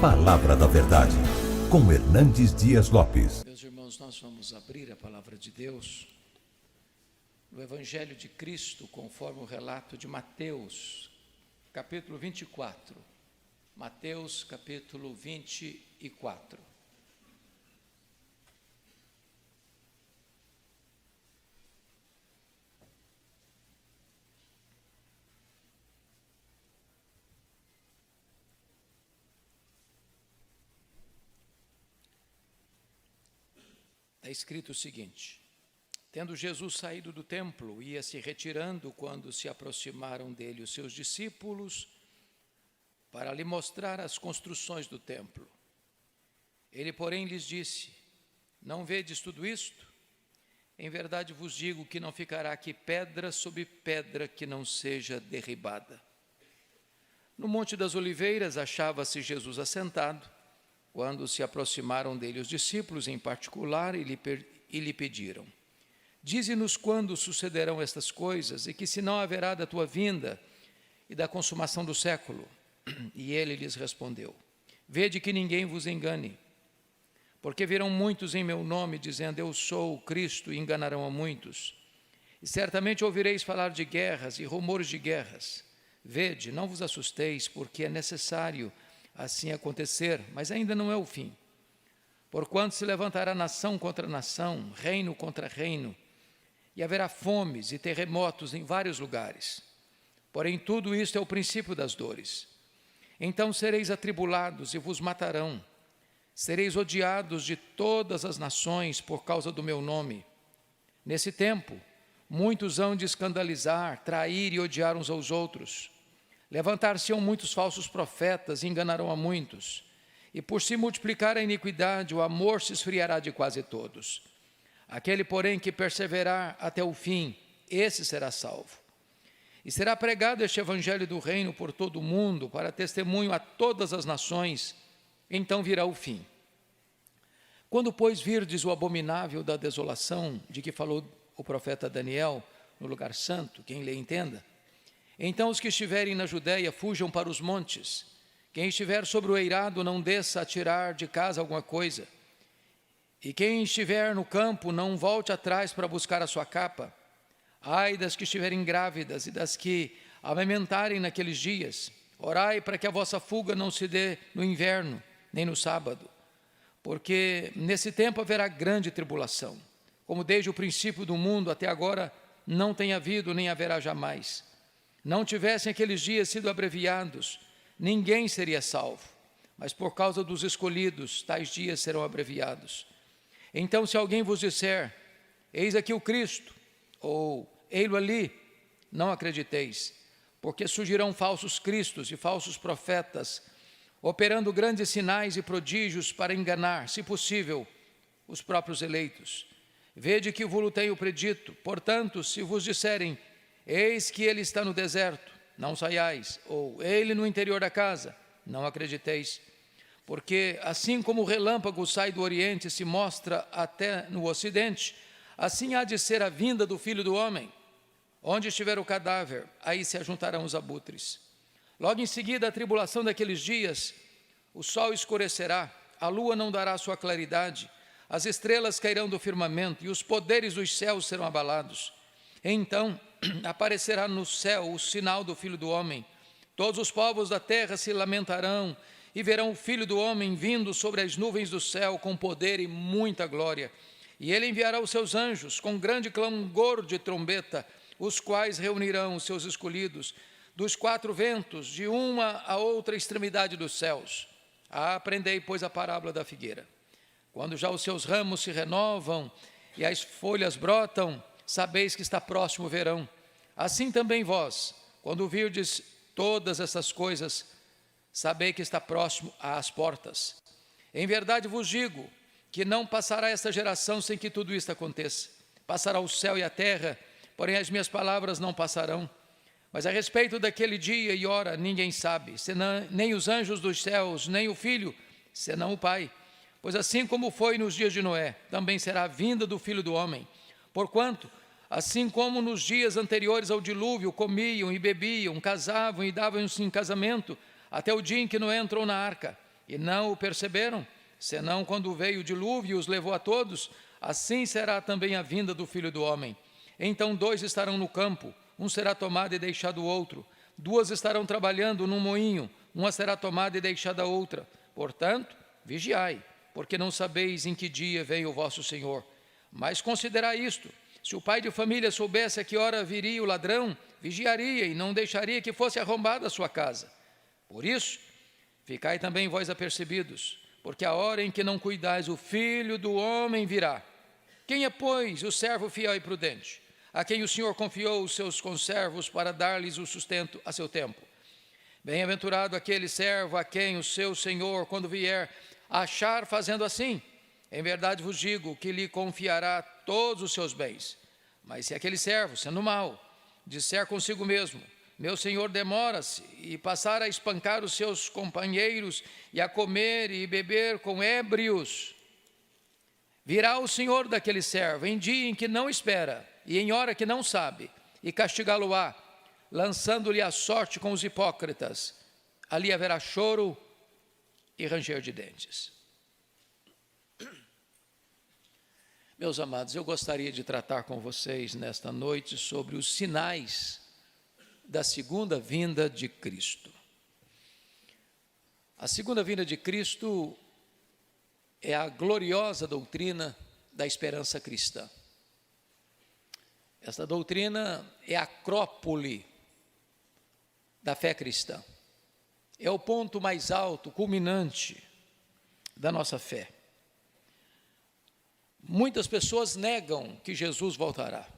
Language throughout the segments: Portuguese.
Palavra da Verdade, com Hernandes Dias Lopes. Meus irmãos, nós vamos abrir a Palavra de Deus no Evangelho de Cristo, conforme o relato de Mateus, capítulo 24. Mateus, capítulo 24. Está escrito o seguinte: tendo Jesus saído do templo, ia se retirando quando se aproximaram dele os seus discípulos para lhe mostrar as construções do templo. Ele, porém, lhes disse: não vedes tudo isto? Em verdade vos digo que não ficará aqui pedra sobre pedra que não seja derribada. No Monte das Oliveiras achava-se Jesus assentado, quando se aproximaram dele os discípulos em particular e lhe pediram: dize-nos quando sucederão estas coisas e que sinal haverá da tua vinda e da consumação do século. E ele lhes respondeu: vede que ninguém vos engane, porque virão muitos em meu nome dizendo eu sou o Cristo e enganarão a muitos. E certamente ouvireis falar de guerras e rumores de guerras. Vede, não vos assusteis, porque é necessário assim acontecer, mas ainda não é o fim. Porquanto se levantará nação contra nação, reino contra reino, e haverá fomes e terremotos em vários lugares. Porém, tudo isto é o princípio das dores. Então sereis atribulados e vos matarão. Sereis odiados de todas as nações por causa do meu nome. Nesse tempo, muitos hão de escandalizar, trair e odiar uns aos outros. Levantar-se-ão muitos falsos profetas e enganarão a muitos. E por se multiplicar a iniquidade, o amor se esfriará de quase todos. Aquele, porém, que perseverar até o fim, esse será salvo. E será pregado este evangelho do reino por todo o mundo, para testemunho a todas as nações, então virá o fim. Quando, pois, virdes o abominável da desolação, de que falou o profeta Daniel, no lugar santo, quem lê entenda, então os que estiverem na Judéia fujam para os montes. Quem estiver sobre o eirado não desça a tirar de casa alguma coisa. E quem estiver no campo não volte atrás para buscar a sua capa. Ai das que estiverem grávidas e das que amamentarem naqueles dias. Orai para que a vossa fuga não se dê no inverno, nem no sábado. Porque nesse tempo haverá grande tribulação, como desde o princípio do mundo até agora não tem havido nem haverá jamais. Não tivessem aqueles dias sido abreviados, ninguém seria salvo, mas por causa dos escolhidos, tais dias serão abreviados. Então, se alguém vos disser, eis aqui o Cristo, ou ei-lo ali, não acrediteis, porque surgirão falsos cristos e falsos profetas, operando grandes sinais e prodígios para enganar, se possível, os próprios eleitos. Vede que vos tenho predito, portanto, se vos disserem, eis que ele está no deserto, não saiais, ou ele no interior da casa, não acrediteis. Porque assim como o relâmpago sai do oriente e se mostra até no ocidente, assim há de ser a vinda do Filho do Homem. Onde estiver o cadáver, aí se ajuntarão os abutres. Logo em seguida, a tribulação daqueles dias, o sol escurecerá, a lua não dará sua claridade, as estrelas cairão do firmamento e os poderes dos céus serão abalados. Então aparecerá no céu o sinal do Filho do Homem. Todos os povos da terra se lamentarão e verão o Filho do Homem vindo sobre as nuvens do céu com poder e muita glória. E ele enviará os seus anjos com grande clangor de trombeta, os quais reunirão os seus escolhidos dos quatro ventos, de uma a outra extremidade dos céus. Aprendei, pois, a parábola da figueira. Quando já os seus ramos se renovam e as folhas brotam, sabeis que está próximo o verão. Assim também vós, quando virdes todas essas coisas, sabei que está próximo às portas. Em verdade vos digo que não passará esta geração sem que tudo isto aconteça. Passará o céu e a terra, porém as minhas palavras não passarão. Mas a respeito daquele dia e hora ninguém sabe, senão, nem os anjos dos céus, nem o Filho, senão o Pai. Pois assim como foi nos dias de Noé, também será a vinda do Filho do Homem. Porquanto, assim como nos dias anteriores ao dilúvio, comiam e bebiam, casavam e davam-se em casamento, até o dia em que Noé entrou na arca, e não o perceberam, senão quando veio o dilúvio e os levou a todos, assim será também a vinda do Filho do Homem. Então 2 estarão no campo, um será tomado e deixado o outro. 2 estarão trabalhando num moinho, uma será tomada e deixada a outra. Portanto, vigiai, porque não sabeis em que dia vem o vosso Senhor. Mas considerai isto: se o pai de família soubesse a que hora viria o ladrão, vigiaria e não deixaria que fosse arrombada a sua casa. Por isso, ficai também vós apercebidos, porque a hora em que não cuidais, o Filho do Homem virá. Quem é, pois, o servo fiel e prudente, a quem o Senhor confiou os seus conservos para dar-lhes o sustento a seu tempo? Bem-aventurado aquele servo a quem o seu Senhor, quando vier, achar fazendo assim. Em verdade vos digo que lhe confiará todos os seus bens. Mas se aquele servo, sendo mau, disser consigo mesmo: meu senhor demora-se, e passar a espancar os seus companheiros, e a comer e beber com ébrios, virá o senhor daquele servo em dia em que não espera, e em hora que não sabe, e castigá-lo-á, lançando-lhe a sorte com os hipócritas. Ali haverá choro e ranger de dentes. Meus amados, eu gostaria de tratar com vocês nesta noite sobre os sinais da segunda vinda de Cristo. A segunda vinda de Cristo é a gloriosa doutrina da esperança cristã. Esta doutrina é a acrópole da fé cristã. É o ponto mais alto, culminante da nossa fé. Muitas pessoas negam que Jesus voltará.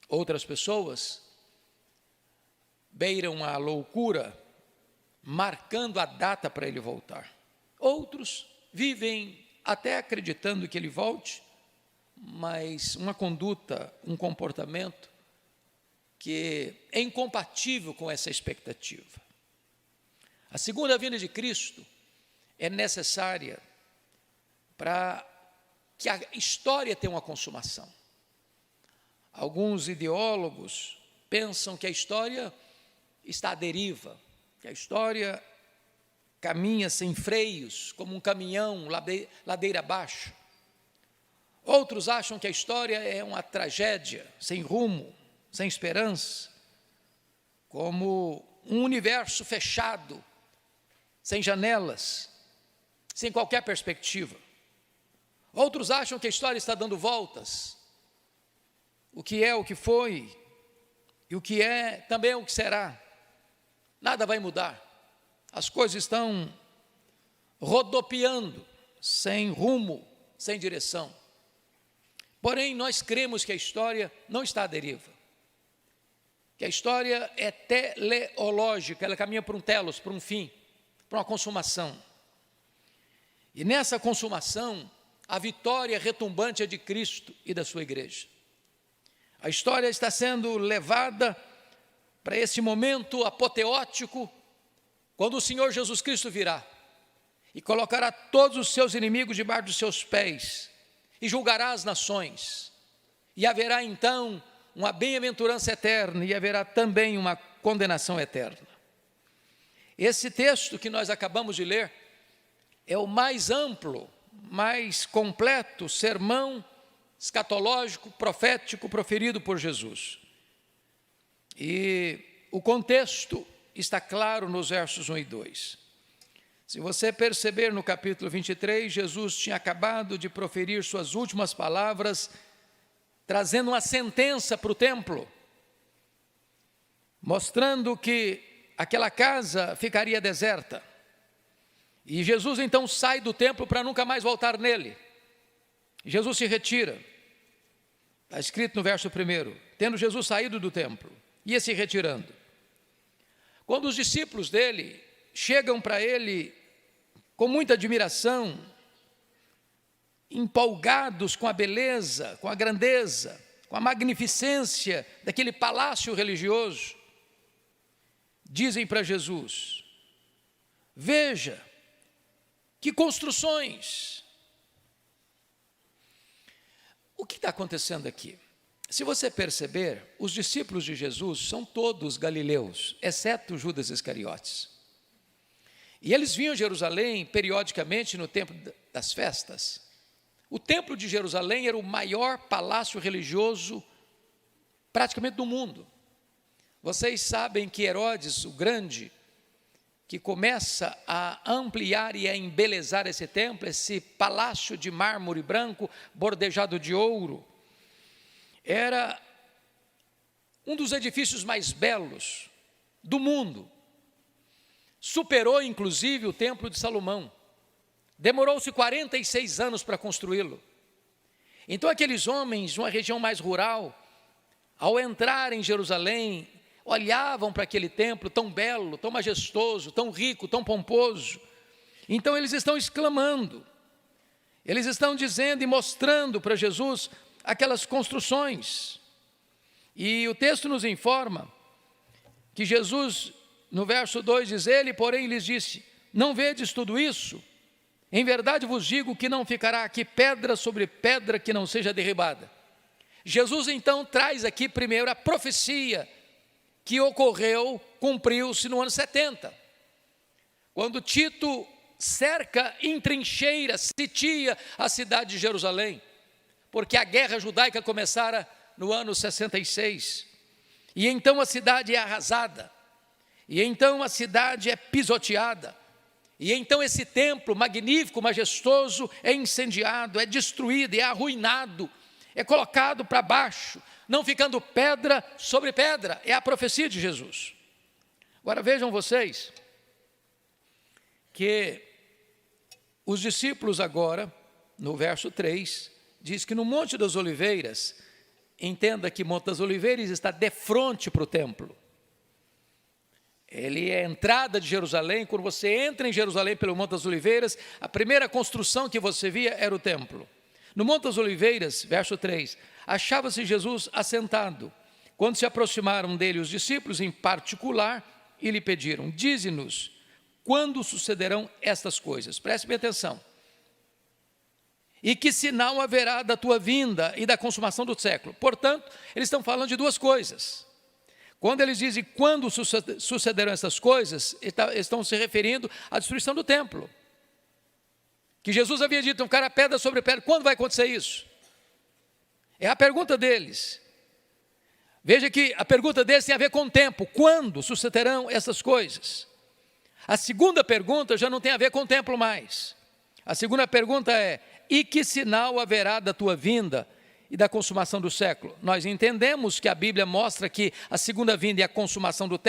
Outras pessoas beiram a loucura, marcando a data para ele voltar. Outros vivem até acreditando que ele volte, mas uma conduta, um comportamento que é incompatível com essa expectativa. A segunda vinda de Cristo é necessária para que a história tenha uma consumação. Alguns ideólogos pensam que a história está à deriva, que a história caminha sem freios, como um caminhão ladeira abaixo. Outros acham que a história é uma tragédia, sem rumo, sem esperança, como um universo fechado, sem janelas, sem qualquer perspectiva. Outros acham que a história está dando voltas. O que é, o que foi, e o que é, também é o que será. Nada vai mudar. As coisas estão rodopiando, sem rumo, sem direção. Porém, nós cremos que a história não está à deriva. Que a história é teleológica, ela caminha para um telos, para um fim, para uma consumação. E nessa consumação, a vitória retumbante é de Cristo e da sua igreja. A história está sendo levada para esse momento apoteótico, quando o Senhor Jesus Cristo virá e colocará todos os seus inimigos debaixo dos seus pés e julgará as nações. E haverá então uma bem-aventurança eterna e haverá também uma condenação eterna. Esse texto que nós acabamos de ler é o mais amplo, mais completo sermão escatológico, profético, proferido por Jesus. E o contexto está claro nos versos 1 e 2. Se você perceber no capítulo 23, Jesus tinha acabado de proferir suas últimas palavras, trazendo uma sentença para o templo, mostrando que aquela casa ficaria deserta. E Jesus então sai do templo para nunca mais voltar nele. Jesus se retira. Está escrito no verso 1, tendo Jesus saído do templo, ia se retirando. Quando os discípulos dele chegam para ele com muita admiração, empolgados com a beleza, com a grandeza, com a magnificência daquele palácio religioso, dizem para Jesus: veja, que construções! O que está acontecendo aqui? Se você perceber, os discípulos de Jesus são todos galileus, exceto Judas Iscariotes. E eles vinham a Jerusalém periodicamente no tempo das festas. O templo de Jerusalém era o maior palácio religioso praticamente do mundo. Vocês sabem que Herodes, o Grande, que começa a ampliar e a embelezar esse templo, esse palácio de mármore branco, bordejado de ouro, era um dos edifícios mais belos do mundo. Superou, inclusive, o templo de Salomão. Demorou-se 46 anos para construí-lo. Então, aqueles homens de uma região mais rural, ao entrar em Jerusalém, olhavam para aquele templo tão belo, tão majestoso, tão rico, tão pomposo. Então eles estão exclamando, eles estão dizendo e mostrando para Jesus aquelas construções. E o texto nos informa que Jesus, no verso 2, diz: ele, porém, lhes disse: não vedes tudo isso? Em verdade vos digo que não ficará aqui pedra sobre pedra que não seja derribada. Jesus então traz aqui primeiro a profecia que ocorreu, cumpriu-se no ano 70, quando Tito cerca, entrincheira, sitia a cidade de Jerusalém, porque a guerra judaica começara no ano 66, e então a cidade é arrasada, e então a cidade é pisoteada, e então esse templo magnífico, majestoso, é incendiado, é destruído, é arruinado, é colocado para baixo, não ficando pedra sobre pedra. É a profecia de Jesus. Agora vejam vocês, que os discípulos agora, no verso 3, diz que no Monte das Oliveiras, entenda que Monte das Oliveiras está de frente para o templo. Ele é a entrada de Jerusalém. Quando você entra em Jerusalém pelo Monte das Oliveiras, a primeira construção que você via era o templo. No Monte das Oliveiras, verso 3, achava-se Jesus assentado, quando se aproximaram dele os discípulos em particular e lhe pediram: dize-nos, quando sucederão estas coisas? Preste bem atenção. E que sinal haverá da tua vinda e da consumação do século? Portanto, eles estão falando de duas coisas. Quando eles dizem quando sucederão essas coisas, estão se referindo à destruição do templo. Que Jesus havia dito: um cara pedra sobre pedra. Quando vai acontecer isso? É a pergunta deles. Veja que a pergunta deles tem a ver com o tempo. Quando sucederão essas coisas? A segunda pergunta já não tem a ver com o templo mais. A segunda pergunta é: e que sinal haverá da tua vinda e da consumação do século? Nós entendemos que a Bíblia mostra que a segunda vinda e a consumação do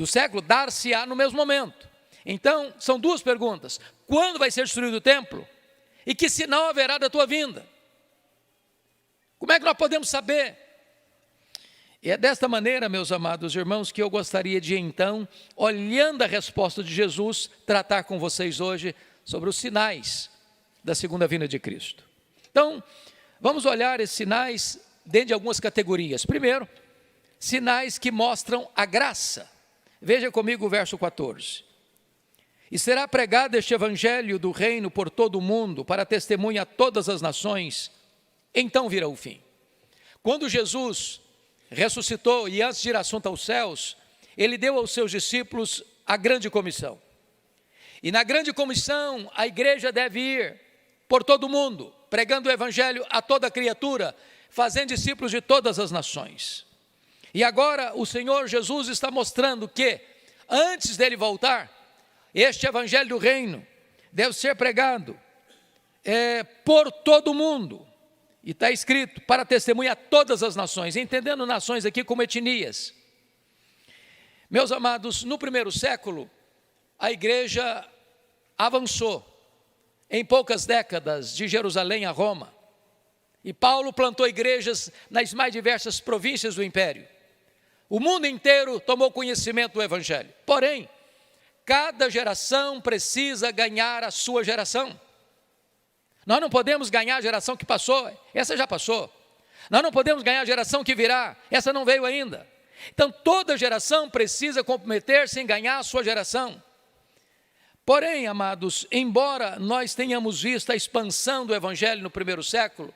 século dar-se-á no mesmo momento. Então, são duas perguntas: quando vai ser destruído o templo? E que sinal haverá da tua vinda? Como é que nós podemos saber? E é desta maneira, meus amados irmãos, que eu gostaria de então, olhando a resposta de Jesus, tratar com vocês hoje sobre os sinais da segunda vinda de Cristo. Então, vamos olhar esses sinais dentro de algumas categorias. Primeiro, sinais que mostram a graça. Veja comigo o verso 14. E será pregado este evangelho do reino por todo o mundo, para testemunha a todas as nações, então virá o fim. Quando Jesus ressuscitou e antes de ir assunto aos céus, ele deu aos seus discípulos a grande comissão. E na grande comissão, a igreja deve ir por todo o mundo, pregando o evangelho a toda criatura, fazendo discípulos de todas as nações. E agora o Senhor Jesus está mostrando que, antes dele voltar, este evangelho do reino deve ser pregado por todo o mundo. E está escrito, para testemunha a todas as nações, entendendo nações aqui como etnias. Meus amados, no primeiro século, a igreja avançou em poucas décadas de Jerusalém a Roma. E Paulo plantou igrejas nas mais diversas províncias do império. O mundo inteiro tomou conhecimento do evangelho. Porém, cada geração precisa ganhar a sua geração. Nós não podemos ganhar a geração que passou, essa já passou. Nós não podemos ganhar a geração que virá, essa não veio ainda. Então, toda geração precisa comprometer-se em ganhar a sua geração. Porém, amados, embora nós tenhamos visto a expansão do evangelho no primeiro século,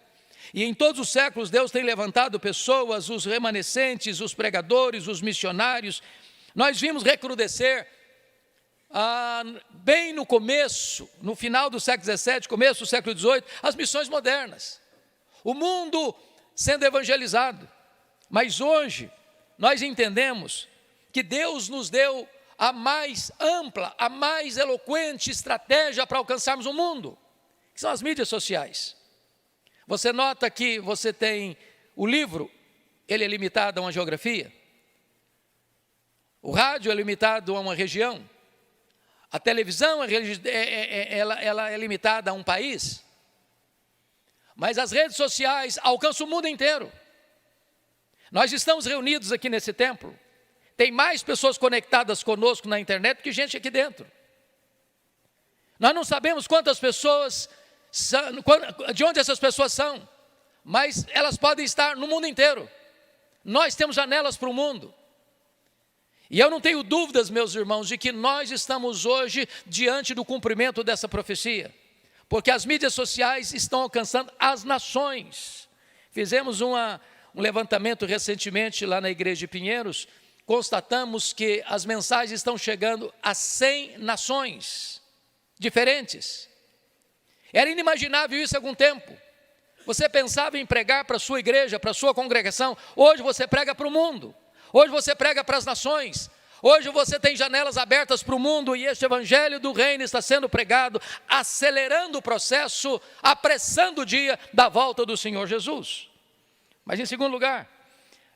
e em todos os séculos Deus tem levantado pessoas, os remanescentes, os pregadores, os missionários, nós vimos recrudescer bem no começo, no final do século XVII, começo do século XVIII, as missões modernas. O mundo sendo evangelizado. Mas hoje, nós entendemos que Deus nos deu a mais ampla, a mais eloquente estratégia para alcançarmos o mundo, que são as mídias sociais. Você nota que você tem o livro, ele é limitado a uma geografia. O rádio é limitado a uma região. A televisão ela é limitada a um país. Mas as redes sociais alcançam o mundo inteiro. Nós estamos reunidos aqui nesse templo. Tem mais pessoas conectadas conosco na internet do que gente aqui dentro. Nós não sabemos quantas pessoas são, de onde essas pessoas são, mas elas podem estar no mundo inteiro. Nós temos janelas para o mundo. E eu não tenho dúvidas, meus irmãos, de que nós estamos hoje diante do cumprimento dessa profecia. Porque as mídias sociais estão alcançando as nações. Fizemos um levantamento recentemente lá na igreja de Pinheiros. Constatamos que as mensagens estão chegando a 100 nações diferentes. Era inimaginável isso há algum tempo. Você pensava em pregar para a sua igreja, para a sua congregação. Hoje você prega para o mundo. Hoje você prega para as nações. Hoje você tem janelas abertas para o mundo e este evangelho do reino está sendo pregado, acelerando o processo, apressando o dia da volta do Senhor Jesus. Mas em segundo lugar,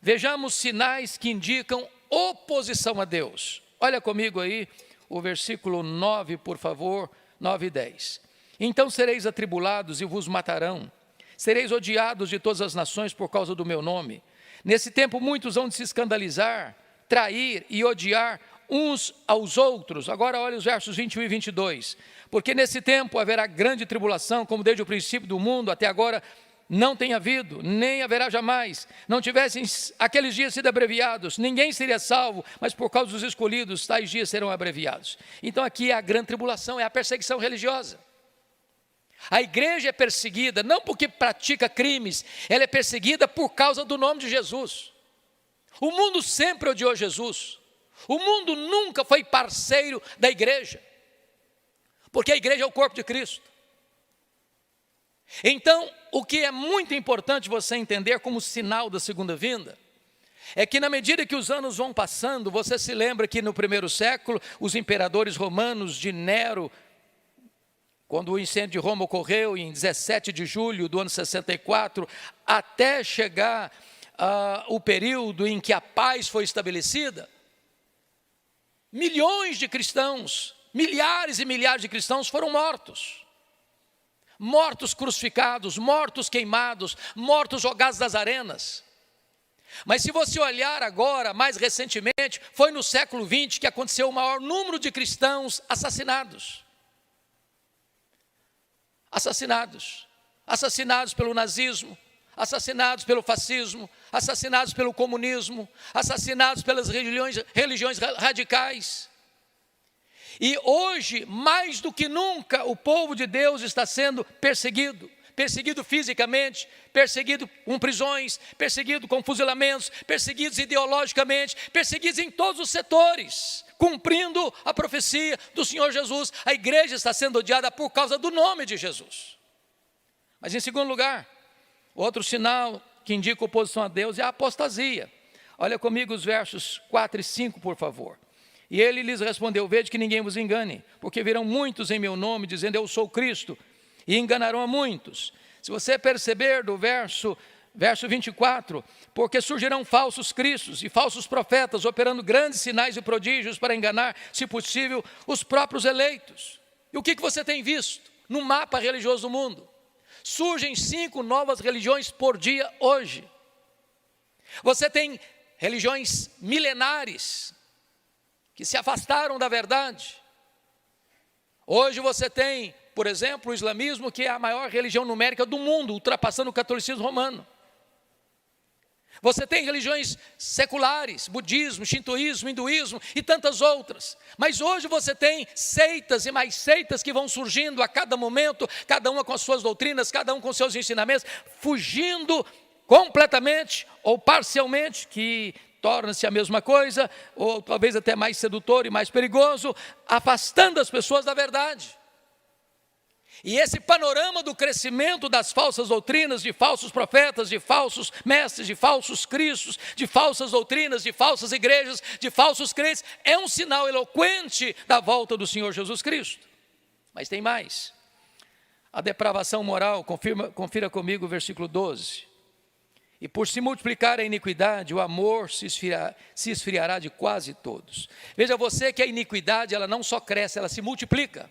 vejamos sinais que indicam oposição a Deus. Olha comigo aí o versículo 9, por favor, 9 e 10. Então sereis atribulados e vos matarão, sereis odiados de todas as nações por causa do meu nome. Nesse tempo muitos hão de se escandalizar, trair e odiar uns aos outros. Agora olha os versos 21 e 22. Porque nesse tempo haverá grande tribulação, como desde o princípio do mundo até agora não tem havido, nem haverá jamais. Não tivessem aqueles dias sido abreviados, ninguém seria salvo, mas por causa dos escolhidos, tais dias serão abreviados. Então aqui é a grande tribulação, é a perseguição religiosa. A igreja é perseguida não porque pratica crimes, ela é perseguida por causa do nome de Jesus. O mundo sempre odiou Jesus. O mundo nunca foi parceiro da igreja, porque a igreja é o corpo de Cristo. Então, o que é muito importante você entender como sinal da segunda vinda, é que na medida que os anos vão passando, você se lembra que no primeiro século, os imperadores romanos de Nero, quando o incêndio de Roma ocorreu em 17 de julho do ano 64, até chegar o período em que a paz foi estabelecida, milhões de cristãos, milhares e milhares de cristãos foram mortos. Mortos crucificados, mortos queimados, mortos jogados das arenas. Mas se você olhar agora, mais recentemente, foi no século XX que aconteceu o maior número de cristãos assassinados. Assassinados pelo nazismo, assassinados pelo fascismo, assassinados pelo comunismo, assassinados pelas religiões radicais. E hoje, mais do que nunca, o povo de Deus está sendo perseguido fisicamente, perseguido com prisões, perseguido com fuzilamentos, perseguidos ideologicamente, perseguidos em todos os setores, cumprindo a profecia do Senhor Jesus. A igreja está sendo odiada por causa do nome de Jesus. Mas em segundo lugar, outro sinal que indica oposição a Deus é a apostasia. Olha comigo os versos 4 e 5, por favor. E ele lhes respondeu: vede que ninguém vos engane, porque virão muitos em meu nome, dizendo eu sou Cristo, e enganarão a muitos. Se você perceber do verso 24, porque surgirão falsos cristos e falsos profetas, operando grandes sinais e prodígios para enganar, se possível, os próprios eleitos. E o que você tem visto no mapa religioso do mundo? Surgem 5 novas religiões por dia hoje. Você tem religiões milenares, que se afastaram da verdade. Hoje você tem, por exemplo, o islamismo, que é a maior religião numérica do mundo, ultrapassando o catolicismo romano. Você tem religiões seculares, budismo, shintoísmo, hinduísmo e tantas outras. Mas hoje você tem seitas e mais seitas que vão surgindo a cada momento, cada uma com as suas doutrinas, cada um com seus ensinamentos, fugindo completamente ou parcialmente, que torna-se a mesma coisa, ou talvez até mais sedutor e mais perigoso, afastando as pessoas da verdade. E esse panorama do crescimento das falsas doutrinas, de falsos profetas, de falsos mestres, de falsos cristos, de falsas doutrinas, de falsas igrejas, de falsos crentes, é um sinal eloquente da volta do Senhor Jesus Cristo. Mas tem mais. A depravação moral, confira comigo o versículo 12. E por se multiplicar a iniquidade, o amor se esfriará de quase todos. Veja você que a iniquidade, ela não só cresce, ela se multiplica.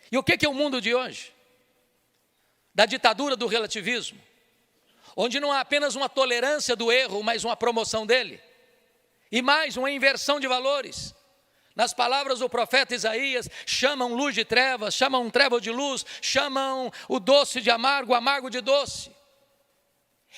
E o que é o mundo de hoje? Da ditadura do relativismo, onde não há apenas uma tolerância do erro, mas uma promoção dele. E mais, uma inversão de valores. Nas palavras do profeta Isaías, chamam luz de trevas, chamam treva de luz, chamam o doce de amargo, o amargo de doce.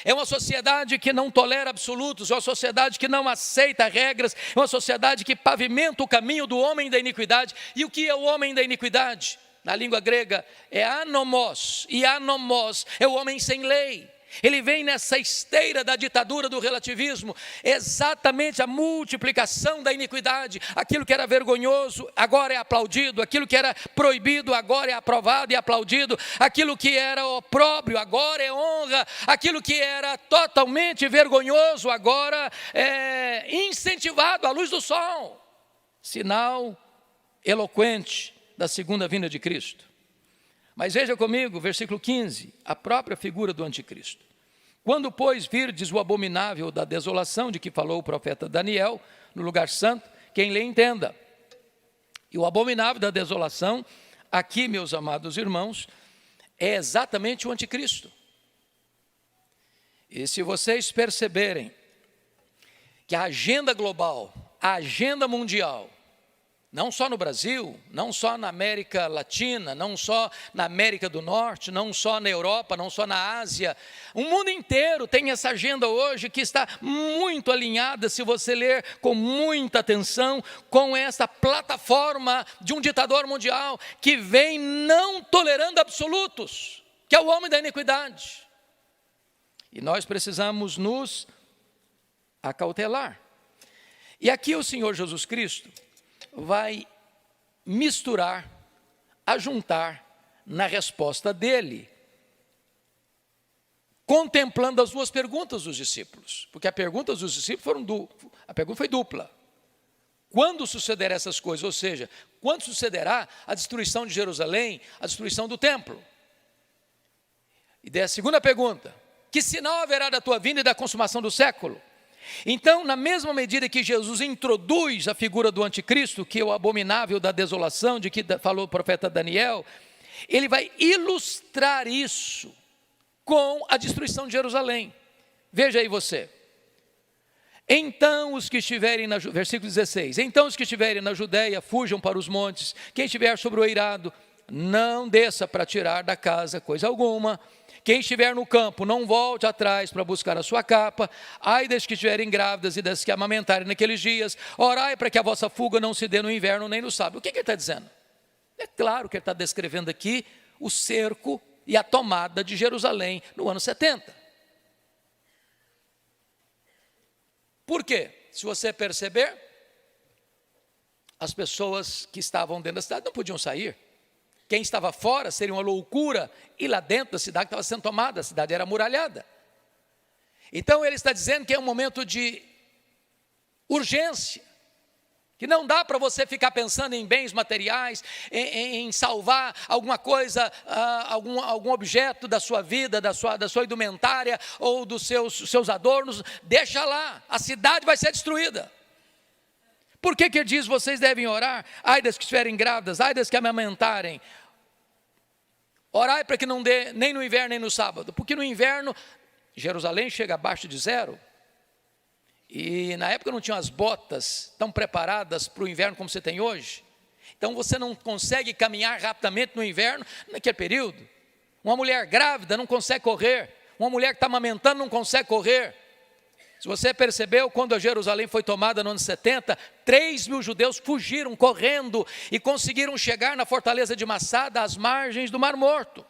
É uma sociedade que não tolera absolutos, é uma sociedade que não aceita regras, é uma sociedade que pavimenta o caminho do homem da iniquidade. E o que é o homem da iniquidade? Na língua grega é anomos, e anomos é o homem sem lei. Ele vem nessa esteira da ditadura do relativismo, exatamente a multiplicação da iniquidade. Aquilo que era vergonhoso agora é aplaudido, aquilo que era proibido agora é aprovado e aplaudido, aquilo que era opróbrio agora é honra, aquilo que era totalmente vergonhoso agora é incentivado à luz do sol. Sinal eloquente da segunda vinda de Cristo. Mas veja comigo, versículo 15, a própria figura do anticristo. Quando, pois, virdes o abominável da desolação de que falou o profeta Daniel, no lugar santo, quem lê entenda. E o abominável da desolação, aqui, meus amados irmãos, é exatamente o anticristo. E se vocês perceberem que a agenda global, a agenda mundial, não só no Brasil, não só na América Latina, não só na América do Norte, não só na Europa, não só na Ásia. O mundo inteiro tem essa agenda hoje que está muito alinhada, se você ler com muita atenção, com essa plataforma de um ditador mundial que vem não tolerando absolutos, que é o homem da iniquidade. E nós precisamos nos acautelar. E aqui o Senhor Jesus Cristo vai misturar, ajuntar na resposta dele, contemplando as duas perguntas dos discípulos, porque a pergunta dos discípulos a pergunta foi dupla. Quando sucederão essas coisas? Ou seja, quando sucederá a destruição de Jerusalém, a destruição do templo? E daí a segunda pergunta: que sinal haverá da tua vinda e da consumação do século? Então, na mesma medida que Jesus introduz a figura do anticristo, que é o abominável da desolação, de que falou o profeta Daniel, ele vai ilustrar isso com a destruição de Jerusalém. Veja aí você. Então os que estiverem versículo 16, então os que estiverem na Judéia fujam para os montes, quem estiver sobre o eirado, não desça para tirar da casa coisa alguma. Quem estiver no campo, não volte atrás para buscar a sua capa. Ai das que estiverem grávidas e das que amamentarem naqueles dias. Orai para que a vossa fuga não se dê no inverno nem no sábado. O que ele está dizendo? É claro que ele está descrevendo aqui o cerco e a tomada de Jerusalém no ano 70. Por quê? Se você perceber, as pessoas que estavam dentro da cidade não podiam sair. Quem estava fora seria uma loucura, e lá dentro da cidade estava sendo tomada, a cidade era amuralhada. Então ele está dizendo que é um momento de urgência, que não dá para você ficar pensando em bens materiais, em salvar alguma coisa, algum objeto da sua vida, da sua indumentária ou dos seus adornos. Deixa lá, a cidade vai ser destruída. Por que ele diz, vocês devem orar? Ai das que estiverem grávidas, ai das que amamentarem. Orai para que não dê nem no inverno nem no sábado. Porque no inverno, Jerusalém chega abaixo de zero. E na época não tinham as botas tão preparadas para o inverno como você tem hoje. Então você não consegue caminhar rapidamente no inverno naquele período. Uma mulher grávida não consegue correr. Uma mulher que está amamentando não consegue correr. Se você percebeu, quando a Jerusalém foi tomada no ano 70, 3.000 judeus fugiram correndo e conseguiram chegar na fortaleza de Massada, às margens do Mar Morto.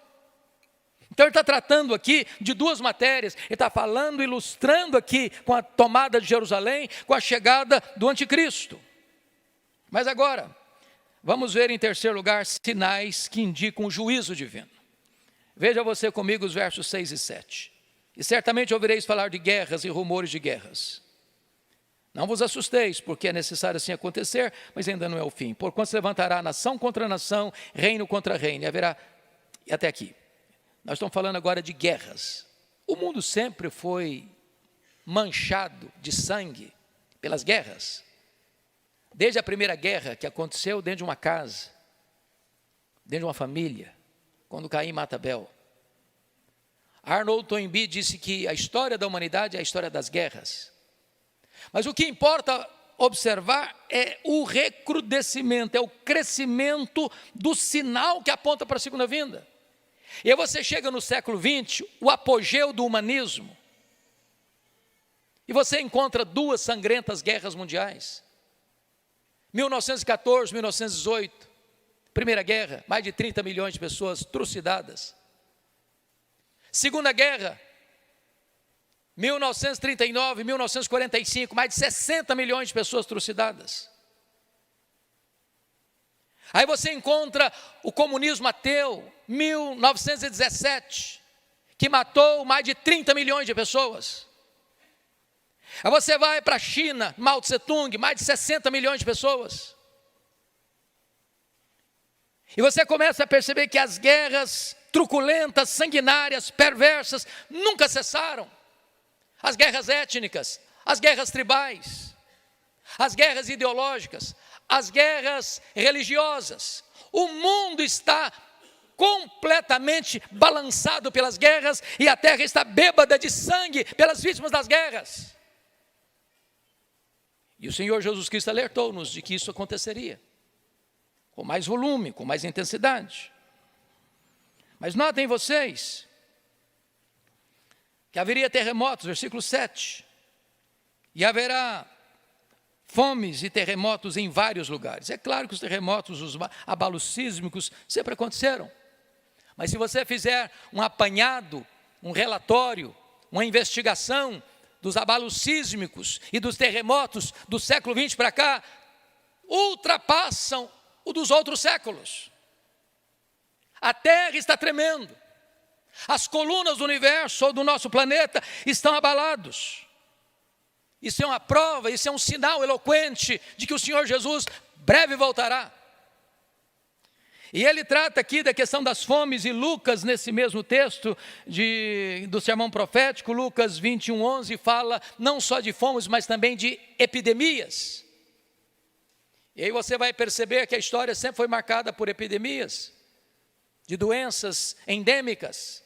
Então ele está tratando aqui de duas matérias. Ele está falando, ilustrando aqui com a tomada de Jerusalém, com a chegada do anticristo. Mas agora, vamos ver em terceiro lugar sinais que indicam o juízo divino. Veja você comigo os versos 6 e 7. E certamente ouvireis falar de guerras e rumores de guerras. Não vos assusteis, porque é necessário assim acontecer, mas ainda não é o fim. Porquanto se levantará nação contra nação, reino contra reino, e haverá, e até aqui. Nós estamos falando agora de guerras. O mundo sempre foi manchado de sangue pelas guerras. Desde a primeira guerra que aconteceu dentro de uma casa, dentro de uma família, quando Caim mata Abel. Arnold Toynbee disse que a história da humanidade é a história das guerras. Mas o que importa observar é o recrudescimento, é o crescimento do sinal que aponta para a segunda vinda. E aí você chega no século XX, o apogeu do humanismo, e você encontra duas sangrentas guerras mundiais. 1914, 1918, Primeira Guerra, mais de 30 milhões de pessoas trucidadas. Segunda Guerra, 1939, 1945, mais de 60 milhões de pessoas trucidadas. Aí você encontra o comunismo ateu, 1917, que matou mais de 30 milhões de pessoas. Aí você vai para a China, Mao Tse-tung, mais de 60 milhões de pessoas. E você começa a perceber que as guerras truculentas, sanguinárias, perversas, nunca cessaram. As guerras étnicas, as guerras tribais, as guerras ideológicas, as guerras religiosas. O mundo está completamente balançado pelas guerras e a terra está bêbada de sangue pelas vítimas das guerras. E o Senhor Jesus Cristo alertou-nos de que isso aconteceria, com mais volume, com mais intensidade. Mas notem vocês que haveria terremotos, versículo 7, e haverá fomes e terremotos em vários lugares. É claro que os terremotos, os abalos sísmicos sempre aconteceram, mas se você fizer um apanhado, um relatório, uma investigação dos abalos sísmicos e dos terremotos do século XX para cá, ultrapassam o dos outros séculos. A Terra está tremendo. As colunas do universo ou do nosso planeta estão abalados. Isso é uma prova, isso é um sinal eloquente de que o Senhor Jesus breve voltará. E ele trata aqui da questão das fomes, e Lucas, nesse mesmo texto do sermão profético, Lucas 21:11, fala não só de fomes, mas também de epidemias. E aí você vai perceber que a história sempre foi marcada por epidemias, de doenças endêmicas,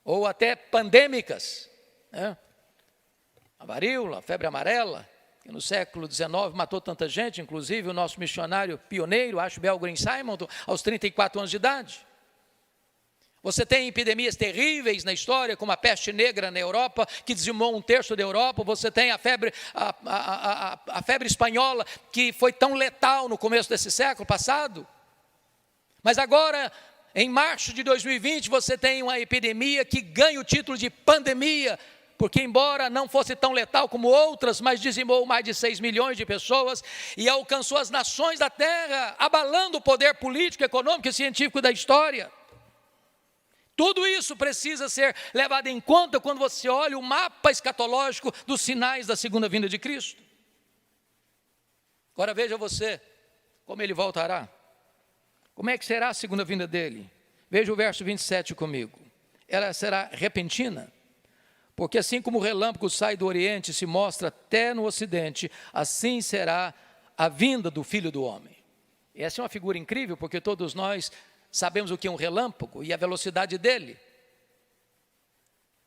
ou até pandêmicas, né? A varíola, a febre amarela, que no século XIX matou tanta gente, inclusive o nosso missionário pioneiro, Ashbel Green Simon, aos 34 anos de idade. Você tem epidemias terríveis na história, como a peste negra na Europa, que dizimou um terço da Europa. Você tem a febre espanhola, que foi tão letal no começo desse século passado. Mas agora, em março de 2020, você tem uma epidemia que ganha o título de pandemia, porque embora não fosse tão letal como outras, mas dizimou mais de 6 milhões de pessoas e alcançou as nações da terra, abalando o poder político, econômico e científico da história. Tudo isso precisa ser levado em conta quando você olha o mapa escatológico dos sinais da segunda vinda de Cristo. Agora veja você como ele voltará. Como é que será a segunda vinda dele? Veja o verso 27 comigo. Ela será repentina, porque assim como o relâmpago sai do Oriente e se mostra até no Ocidente, assim será a vinda do Filho do Homem. E essa é uma figura incrível, porque todos nós sabemos o que é um relâmpago e a velocidade dele.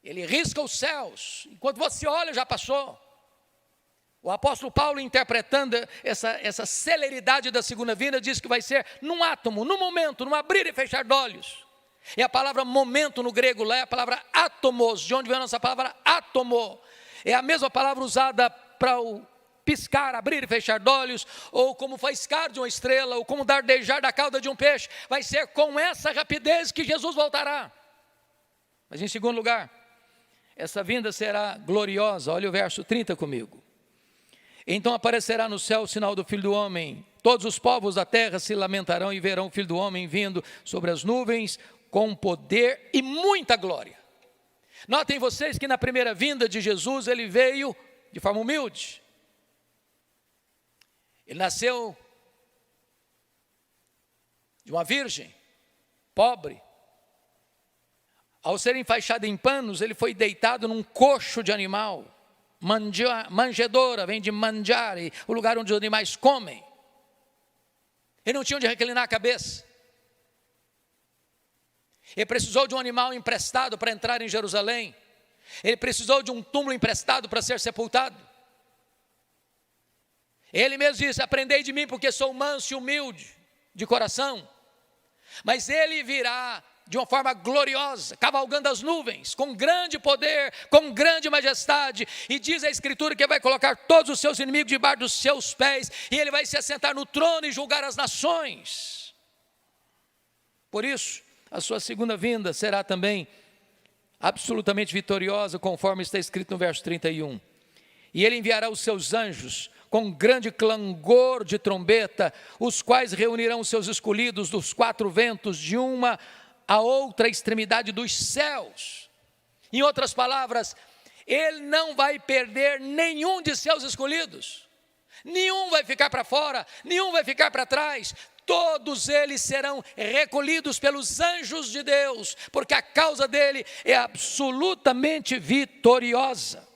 Ele risca os céus, enquanto você olha já passou. O apóstolo Paulo, interpretando essa celeridade da segunda vinda, diz que vai ser num átomo, num momento, num abrir e fechar de olhos. E a palavra momento no grego lá é a palavra átomos, de onde vem a nossa palavra átomo. É a mesma palavra usada para o piscar, abrir e fechar de olhos, ou como faiscar de uma estrela, ou como dardejar da cauda de um peixe. Vai ser com essa rapidez que Jesus voltará. Mas em segundo lugar, essa vinda será gloriosa. Olha o verso 30 comigo. Então aparecerá no céu o sinal do Filho do Homem. Todos os povos da terra se lamentarão e verão o Filho do Homem vindo sobre as nuvens com poder e muita glória. Notem vocês que na primeira vinda de Jesus, ele veio de forma humilde. Ele nasceu de uma virgem, pobre. Ao ser enfaixado em panos, ele foi deitado num coxo de animal. Manjedoura, vem de mangiare, o lugar onde os animais comem. Ele não tinha onde reclinar a cabeça. Ele precisou de um animal emprestado para entrar em Jerusalém. Ele precisou de um túmulo emprestado para ser sepultado. Ele mesmo disse: aprendei de mim, porque sou manso e humilde de coração. Mas ele virá de uma forma gloriosa, cavalgando as nuvens, com grande poder, com grande majestade. E diz a Escritura que ele vai colocar todos os seus inimigos debaixo dos seus pés, e ele vai se assentar no trono e julgar as nações. Por isso, a sua segunda vinda será também absolutamente vitoriosa, conforme está escrito no verso 31. E ele enviará os seus anjos com grande clangor de trombeta, os quais reunirão os seus escolhidos dos quatro ventos, de uma a outra extremidade dos céus. Em outras palavras, ele não vai perder nenhum de seus escolhidos. Nenhum vai ficar para fora, nenhum vai ficar para trás. Todos eles serão recolhidos pelos anjos de Deus, porque a causa dele é absolutamente vitoriosa.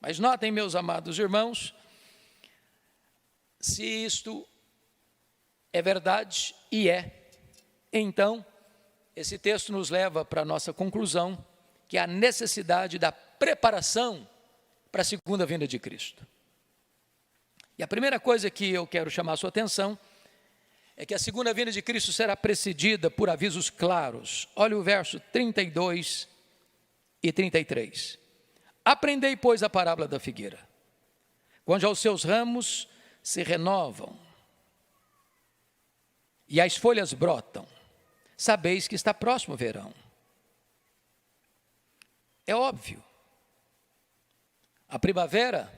Mas notem, meus amados irmãos, se isto é verdade, e então, esse texto nos leva para a nossa conclusão, que é a necessidade da preparação para a segunda vinda de Cristo. E a primeira coisa que eu quero chamar a sua atenção é que a segunda vinda de Cristo será precedida por avisos claros. Olha o verso 32 e 33. Aprendei, pois, a parábola da figueira. Quando já os seus ramos se renovam e as folhas brotam, sabeis que está próximo o verão. É óbvio. A primavera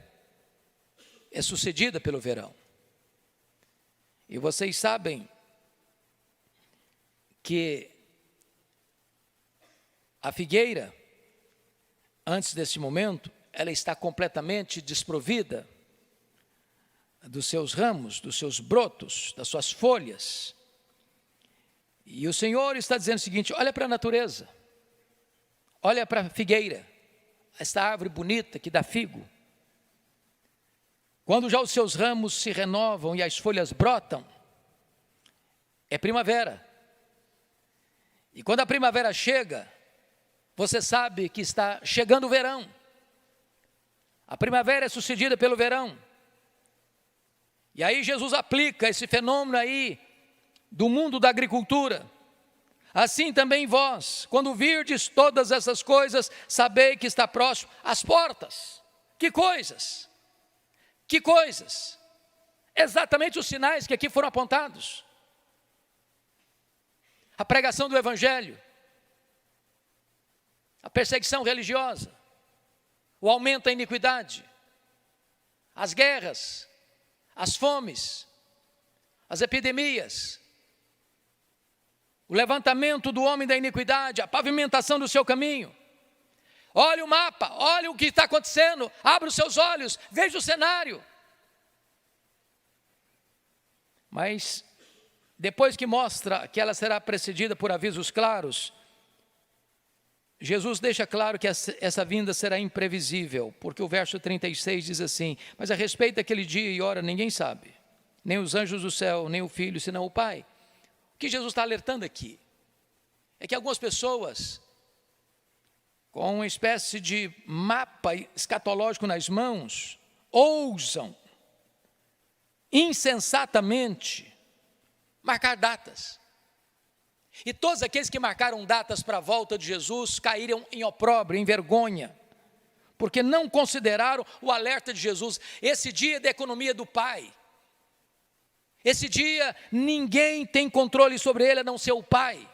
é sucedida pelo verão. E vocês sabem que a figueira, antes desse momento, ela está completamente desprovida dos seus ramos, dos seus brotos, das suas folhas. E o Senhor está dizendo o seguinte: olha para a natureza, olha para a figueira, esta árvore bonita que dá figo. Quando já os seus ramos se renovam e as folhas brotam, é primavera. E quando a primavera chega, você sabe que está chegando o verão. A primavera é sucedida pelo verão. E aí Jesus aplica esse fenômeno aí do mundo da agricultura. Assim também vós, quando virdes todas essas coisas, sabei que está próximo às portas. Que coisas? Que coisas? Exatamente os sinais que aqui foram apontados. A pregação do Evangelho, a perseguição religiosa, o aumento da iniquidade, as guerras, as fomes, as epidemias, o levantamento do homem da iniquidade, a pavimentação do seu caminho. Olha o mapa, olha o que está acontecendo, abra os seus olhos, veja o cenário. Mas, depois que mostra que ela será precedida por avisos claros, Jesus deixa claro que essa vinda será imprevisível, porque o verso 36 diz assim: mas a respeito daquele dia e hora ninguém sabe, nem os anjos do céu, nem o Filho, senão o Pai. O que Jesus está alertando aqui é que algumas pessoas, com uma espécie de mapa escatológico nas mãos, ousam insensatamente marcar datas. E todos aqueles que marcaram datas para a volta de Jesus caíram em opróbrio, em vergonha, porque não consideraram o alerta de Jesus. Esse dia é da economia do Pai. Esse dia ninguém tem controle sobre ele a não ser o Pai.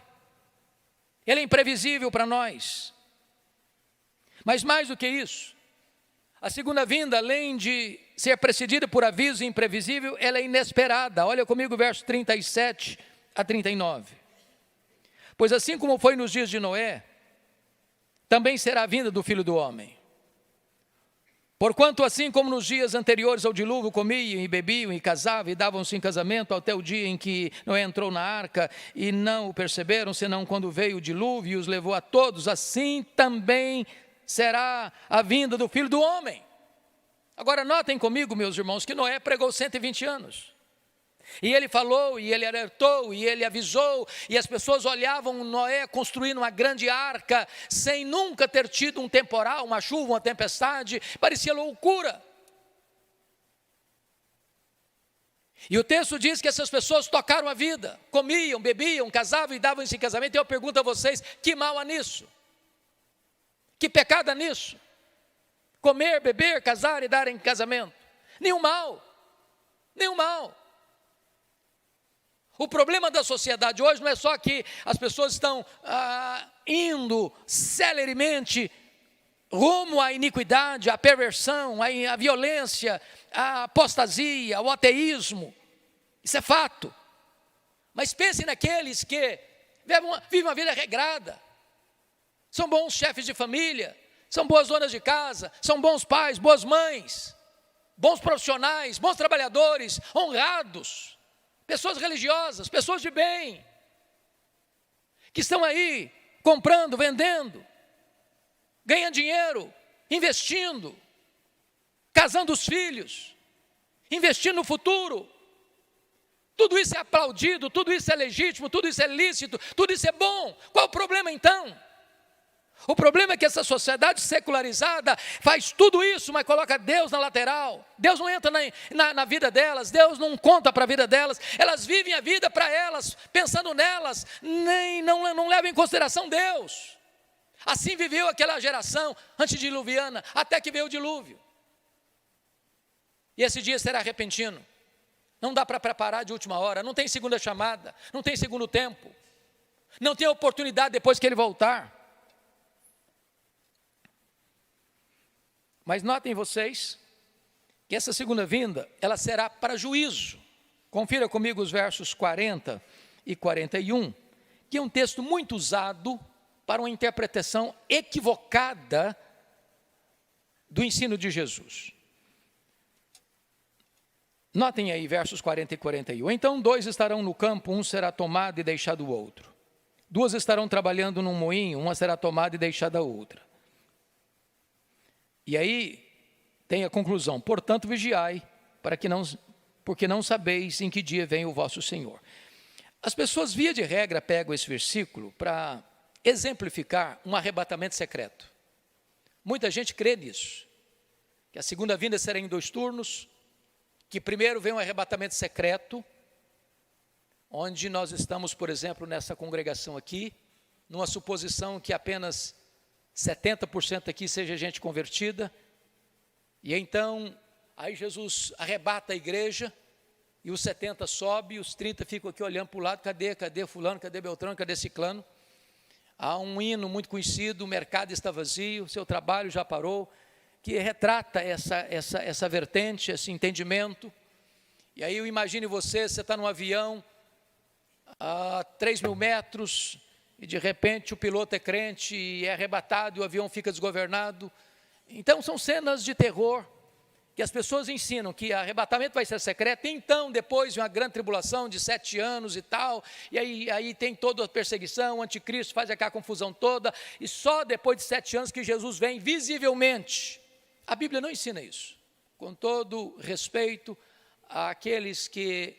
Ele é imprevisível para nós. Mas mais do que isso, a segunda vinda, além de ser precedida por aviso imprevisível, ela é inesperada. Olha comigo o verso 37 a 39. Pois assim como foi nos dias de Noé, também será a vinda do Filho do Homem. Porquanto assim como nos dias anteriores ao dilúvio comiam e bebiam e casavam e davam-se em casamento até o dia em que Noé entrou na arca e não o perceberam, senão quando veio o dilúvio e os levou a todos, assim também será a vinda do Filho do Homem. Agora notem comigo, meus irmãos, que Noé pregou 120 anos. E ele falou, e ele alertou, e ele avisou, e as pessoas olhavam Noé construindo uma grande arca, sem nunca ter tido um temporal, uma chuva, uma tempestade, parecia loucura. E o texto diz que essas pessoas tocaram a vida, comiam, bebiam, casavam e davam-se em casamento. E eu pergunto a vocês, que mal há nisso? Que pecado há nisso? Comer, beber, casar e dar em casamento. Nenhum mal, nenhum mal. O problema da sociedade hoje não é só que as pessoas estão indo celeremente rumo à iniquidade, à perversão, à violência, à apostasia, ao ateísmo. Isso é fato. Mas pense naqueles que vivem uma vida regrada. São bons chefes de família, são boas donas de casa, são bons pais, boas mães, bons profissionais, bons trabalhadores, honrados, pessoas religiosas, pessoas de bem, que estão aí comprando, vendendo, ganhando dinheiro, investindo, casando os filhos, investindo no futuro. Tudo isso é aplaudido, tudo isso é legítimo, tudo isso é lícito, tudo isso é bom. Qual o problema então? O problema é que essa sociedade secularizada faz tudo isso, mas coloca Deus na lateral. Deus não entra na vida delas, Deus não conta para a vida delas. Elas vivem a vida para elas, pensando nelas, não levam em consideração Deus. Assim viveu aquela geração antediluviana, até que veio o dilúvio. E esse dia será repentino. Não dá para preparar de última hora, não tem segunda chamada, não tem segundo tempo. Não tem oportunidade depois que ele voltar. Mas notem vocês que essa segunda vinda, ela será para juízo. Confira comigo os versos 40 e 41, que é um texto muito usado para uma interpretação equivocada do ensino de Jesus. Notem aí versos 40 e 41. Então 2 estarão no campo, um será tomado e deixado o outro. 2 estarão trabalhando num moinho, uma será tomada e deixada a outra. E aí tem a conclusão: portanto vigiai, porque não sabeis em que dia vem o vosso Senhor. As pessoas, via de regra, pegam esse versículo para exemplificar um arrebatamento secreto. Muita gente crê nisso, que a segunda vinda será em 2 turnos, que primeiro vem um arrebatamento secreto, onde nós estamos, por exemplo, nessa congregação aqui, numa suposição que apenas 70% aqui seja gente convertida, e então, aí Jesus arrebata a igreja, e os 70 sobem, e os 30 ficam aqui olhando para o lado, cadê fulano, cadê Beltrano, cadê ciclano? Há um hino muito conhecido, o mercado está vazio, seu trabalho já parou, que retrata essa vertente, esse entendimento. E aí eu imagine você está num avião, a 3.000 metros, e de repente o piloto é crente e é arrebatado e o avião fica desgovernado. Então são cenas de terror que as pessoas ensinam que arrebatamento vai ser secreto, e então depois de uma grande tribulação de 7 anos e tal, e aí tem toda a perseguição, o anticristo faz aquela confusão toda, e só depois de 7 anos que Jesus vem visivelmente. A Bíblia não ensina isso. Com todo respeito àqueles que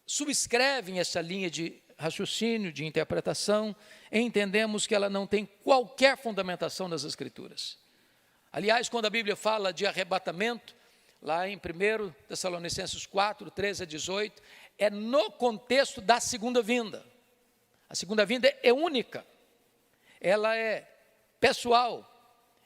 subscrevem essa linha de raciocínio, de interpretação, entendemos que ela não tem qualquer fundamentação nas Escrituras. Aliás, quando a Bíblia fala de arrebatamento, lá em 1 Tessalonicenses 4, 13 a 18, é no contexto da segunda vinda. A segunda vinda é única, ela é pessoal,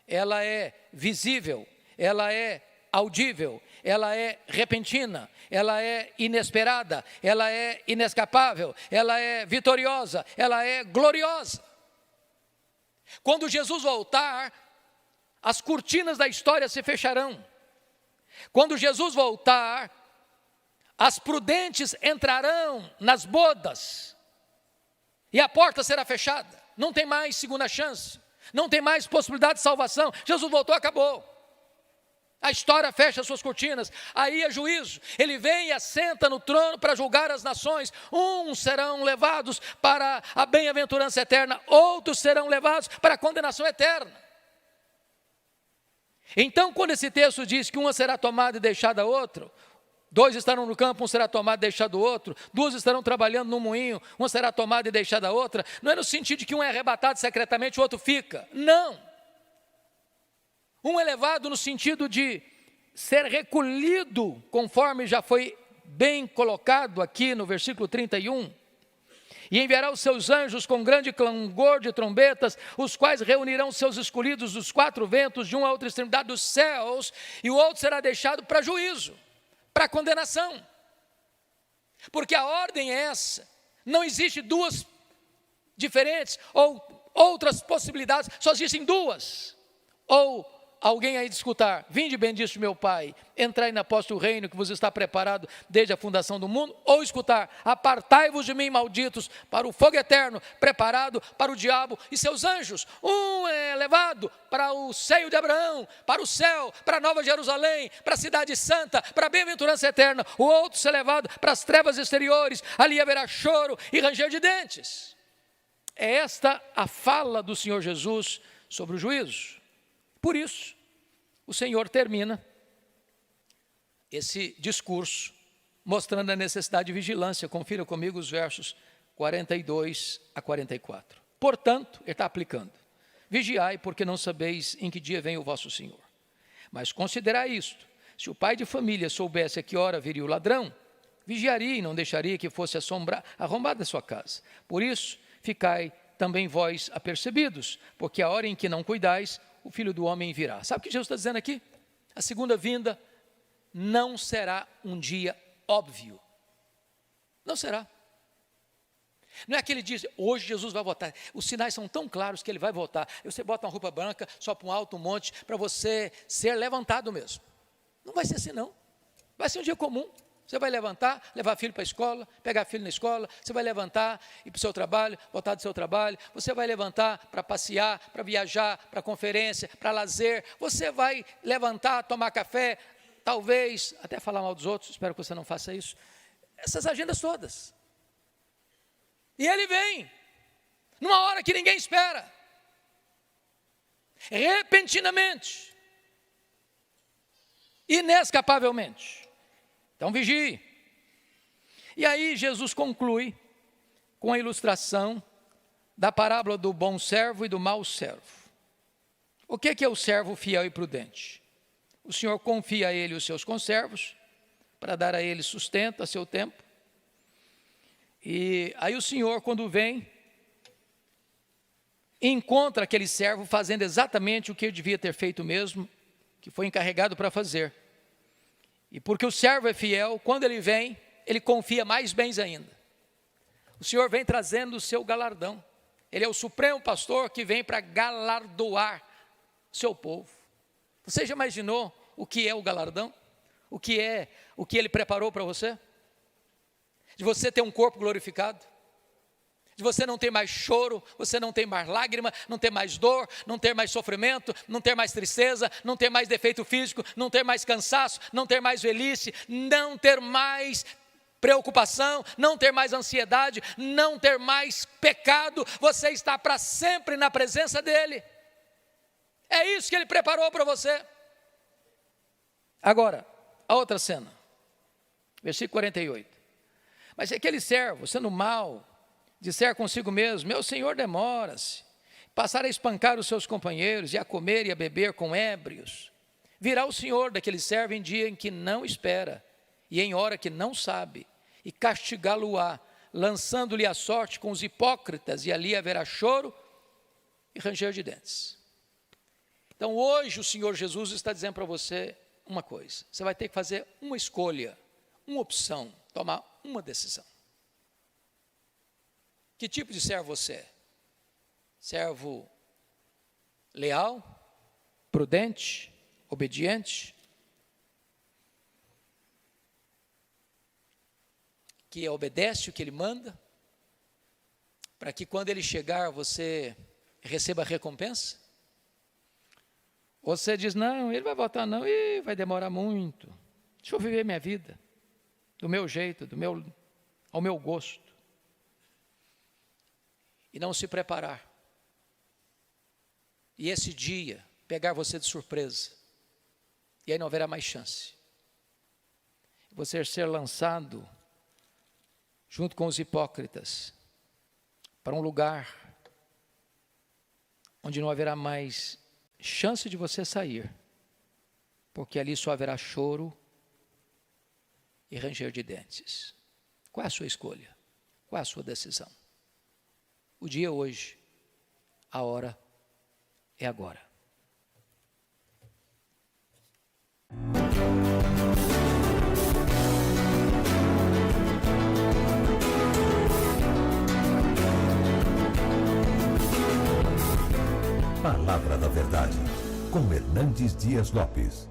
ela é visível, ela é audível, ela é repentina, ela é inesperada, ela é inescapável, ela é vitoriosa, ela é gloriosa. Quando Jesus voltar, as cortinas da história se fecharão. Quando Jesus voltar, as prudentes entrarão nas bodas e a porta será fechada. Não tem mais segunda chance, não tem mais possibilidade de salvação. Jesus voltou, acabou. A história fecha as suas cortinas, aí é juízo. Ele vem e assenta no trono para julgar as nações. Uns serão levados para a bem-aventurança eterna, outros serão levados para a condenação eterna. Então, quando esse texto diz que uma será tomada e deixada a outra, 2 estarão no campo, um será tomado e deixado o outro, 2 estarão trabalhando no moinho, uma será tomada e deixada a outra, não é no sentido de que um é arrebatado secretamente, o outro fica. Não. Um é levado no sentido de ser recolhido, conforme já foi bem colocado aqui no versículo 31. E enviará os seus anjos com grande clangor de trombetas, os quais reunirão seus escolhidos dos 4 ventos, de uma a outra extremidade dos céus, e o outro será deixado para juízo, para condenação. Porque a ordem é essa, não existe 2 diferentes, ou outras possibilidades, só existem 2. Ou alguém aí de escutar, vinde bendito meu Pai, entrai na posse do reino que vos está preparado desde a fundação do mundo, ou escutar, apartai-vos de mim, malditos, para o fogo eterno, preparado para o diabo e seus anjos. Um é levado para o seio de Abraão, para o céu, para a Nova Jerusalém, para a cidade santa, para a bem-aventurança eterna. O outro será levado para as trevas exteriores, ali haverá choro e ranger de dentes. É esta a fala do Senhor Jesus sobre o juízo. Por isso, o Senhor termina esse discurso mostrando a necessidade de vigilância. Confira comigo os versos 42 a 44. Portanto, ele está aplicando: vigiai, porque não sabeis em que dia vem o vosso Senhor. Mas considerai isto: se o pai de família soubesse a que hora viria o ladrão, vigiaria e não deixaria que fosse arrombada a sua casa. Por isso, ficai também vós apercebidos, porque a hora em que não cuidais, o Filho do Homem virá. Sabe o que Jesus está dizendo aqui? A segunda vinda não será um dia óbvio. Não será. Não é aquele dia, hoje Jesus vai voltar. Os sinais são tão claros que ele vai voltar. Você bota uma roupa branca, sobe para um alto monte, para você ser levantado mesmo. Não vai ser assim não. Vai ser um dia comum. Você vai levantar, levar filho para a escola, pegar filho na escola, você vai levantar, ir para o seu trabalho, voltar do seu trabalho, você vai levantar para passear, para viajar, para conferência, para lazer, você vai levantar, tomar café, talvez até falar mal dos outros, espero que você não faça isso, essas agendas todas. E ele vem, numa hora que ninguém espera, repentinamente, inescapavelmente. Então vigie. E aí Jesus conclui com a ilustração da parábola do bom servo e do mau servo. O que é o servo fiel e prudente? O Senhor confia a ele os seus conservos, para dar a ele sustento a seu tempo. E aí o Senhor, quando vem, encontra aquele servo fazendo exatamente o que ele devia ter feito mesmo, que foi encarregado para fazer. E porque o servo é fiel, quando ele vem, ele confia mais bens ainda. O Senhor vem trazendo o seu galardão. Ele é o supremo pastor que vem para galardoar o seu povo. Você já imaginou o que é o galardão? O que ele preparou para você? De você ter um corpo glorificado? De você não ter mais choro, você não ter mais lágrima, não ter mais dor, não ter mais sofrimento, não ter mais tristeza, não ter mais defeito físico, não ter mais cansaço, não ter mais velhice, não ter mais preocupação, não ter mais ansiedade, não ter mais pecado. Você está para sempre na presença dele. É isso que ele preparou para você. Agora, a outra cena, versículo 48. Mas aquele servo, sendo mau, disser consigo mesmo: meu senhor demora-se, passar a espancar os seus companheiros e a comer e a beber com ébrios. Virá o senhor daquele servo em dia em que não espera e em hora que não sabe, e castigá-lo-á, lançando-lhe a sorte com os hipócritas, e ali haverá choro e ranger de dentes. Então hoje o Senhor Jesus está dizendo para você uma coisa: você vai ter que fazer uma escolha, uma opção, tomar uma decisão. Que tipo de servo você é? Servo leal? prudente, obediente, que obedece o que ele manda, para que quando ele chegar você receba a recompensa? Ou você diz, não, ele vai voltar não, e vai demorar muito, deixa eu viver minha vida, do meu jeito, ao meu gosto, e não se preparar, e esse dia pegar você de surpresa, e aí não haverá mais chance, você ser lançado junto com os hipócritas, para um lugar onde não haverá mais chance de você sair, porque ali só haverá choro e ranger de dentes. Qual é a sua escolha? Qual é a sua decisão? O dia é hoje, a hora é agora. Palavra da Verdade, com Hernandes Dias Lopes.